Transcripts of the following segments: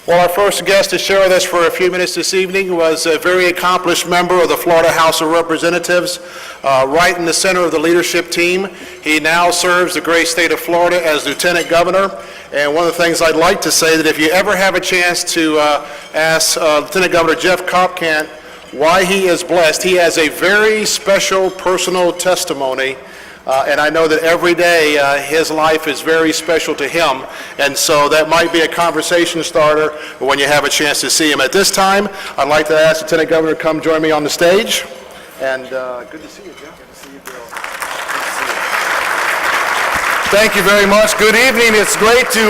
Well, our first guest to share with us for a few minutes this evening was a very accomplished member of the Florida House of Representatives, right in the center of the leadership team. He now serves the great state of Florida as Lieutenant Governor. And one of the things I'd like to say that if you ever have a chance to ask Lieutenant Governor Jeff Kottkamp why he is blessed, he has a very special personal testimony. And I know that every day his life is very special to him, and so that might be a conversation starter when you have a chance to see him. At this time, I'd like to ask Lieutenant Governor to come join me on the stage. And good to see you, Jeff. Good to see you, Bill. Good to see you. Thank you very much. Good evening. It's great to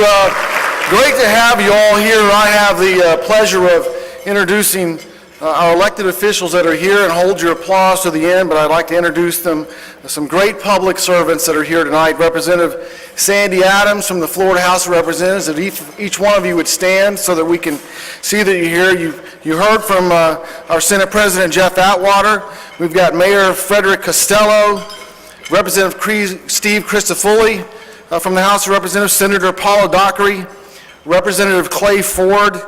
have you all here. I have the pleasure of introducing our elected officials that are here, and hold your applause to the end, but I'd like to introduce them, some great public servants that are here tonight. Representative Sandy Adams from the Florida House of Representatives. If each one of you would stand so that we can see that you're here. You heard from our Senate President Jeff Atwater. We've got Mayor Frederick Costello, Representative Steve Christofoli from the House of Representatives, Senator Paula Dockery, Representative Clay Ford,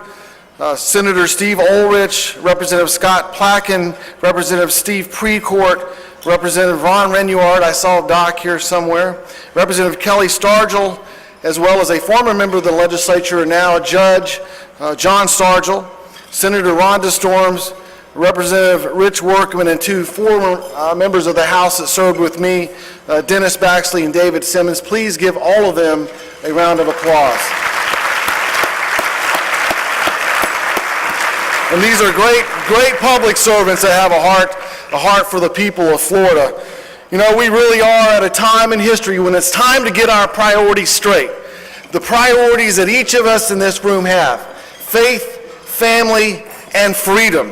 Senator Steve Ulrich, Representative Scott Placken, Representative Steve Precourt, Representative Ron Renuard, I saw Doc here somewhere, Representative Kelly Stargell, as well as a former member of the legislature and now a judge, John Stargell, Senator Rhonda Storms, Representative Rich Workman, and two former members of the House that served with me, Dennis Baxley and David Simmons. Please give all of them a round of applause. And these are great public servants that have a heart for the people of Florida. You know, we really are at a time in history when it's time to get our priorities straight. The priorities that each of us in this room have: faith, family, and freedom.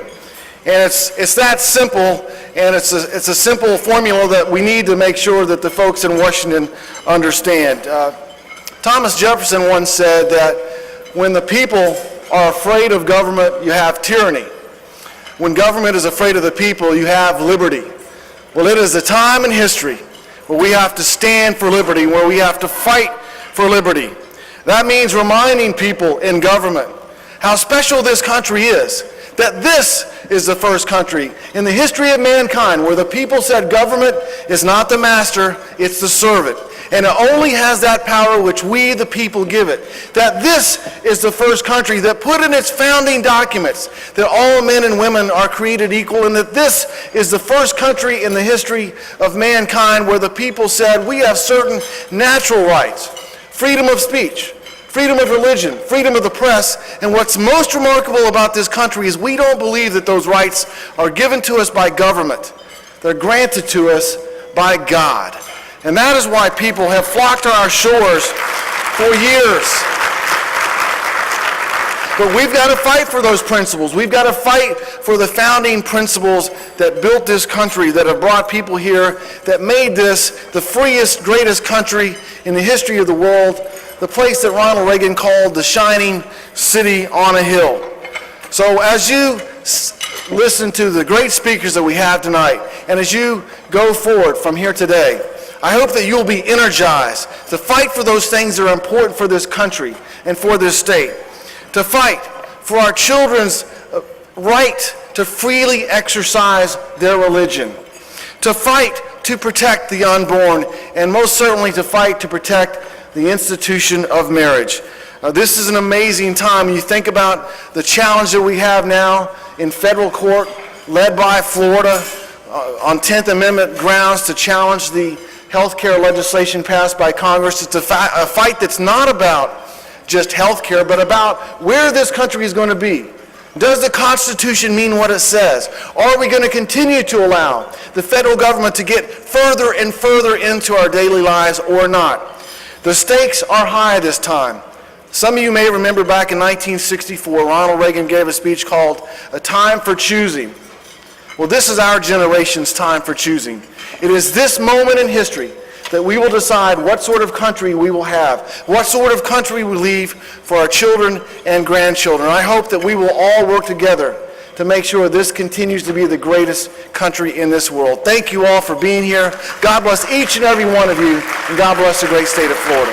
And it's that simple, and it's a simple formula that we need to make sure that the folks in Washington understand. Thomas Jefferson once said that when the people are afraid of government, you have tyranny. When government is afraid of the people, you have liberty. Well, it is a time in history where we have to stand for liberty, where we have to fight for liberty. That means reminding people in government how special this country is, that this is the first country in the history of mankind where the people said government is not the master, it's the servant. And it only has that power which we, the people, give it. That this is the first country that put in its founding documents that all men and women are created equal, and that this is the first country in the history of mankind where the people said we have certain natural rights: freedom of speech, freedom of religion, freedom of the press. And what's most remarkable about this country is we don't believe that those rights are given to us by government. They're granted to us by God. And that is why people have flocked to our shores for years. But we've got to fight for those principles. We've got to fight for the founding principles that built this country, that have brought people here, that made this the freest, greatest country in the history of the world, the place that Ronald Reagan called the shining city on a hill. So as you listen to the great speakers that we have tonight, and as you go forward from here today, I hope that you'll be energized to fight for those things that are important for this country and for this state, to fight for our children's right to freely exercise their religion, to fight to protect the unborn, and most certainly to fight to protect the institution of marriage. This is an amazing time. You think about the challenge that we have now in federal court, led by Florida, on 10th Amendment grounds to challenge the health care legislation passed by Congress. It's a fight that's not about just health care, but about where this country is going to be. Does the Constitution mean what it says? Are we going to continue to allow the federal government to get further and further into our daily lives or not? The stakes are high this time. Some of you may remember back in 1964, Ronald Reagan gave a speech called "A Time for Choosing." Well, this is our generation's time for choosing. It is this moment in history that we will decide what sort of country we will have, what sort of country we leave for our children and grandchildren. I hope that we will all work together to make sure this continues to be the greatest country in this world. Thank you all for being here. God bless each and every one of you, and God bless the great state of Florida.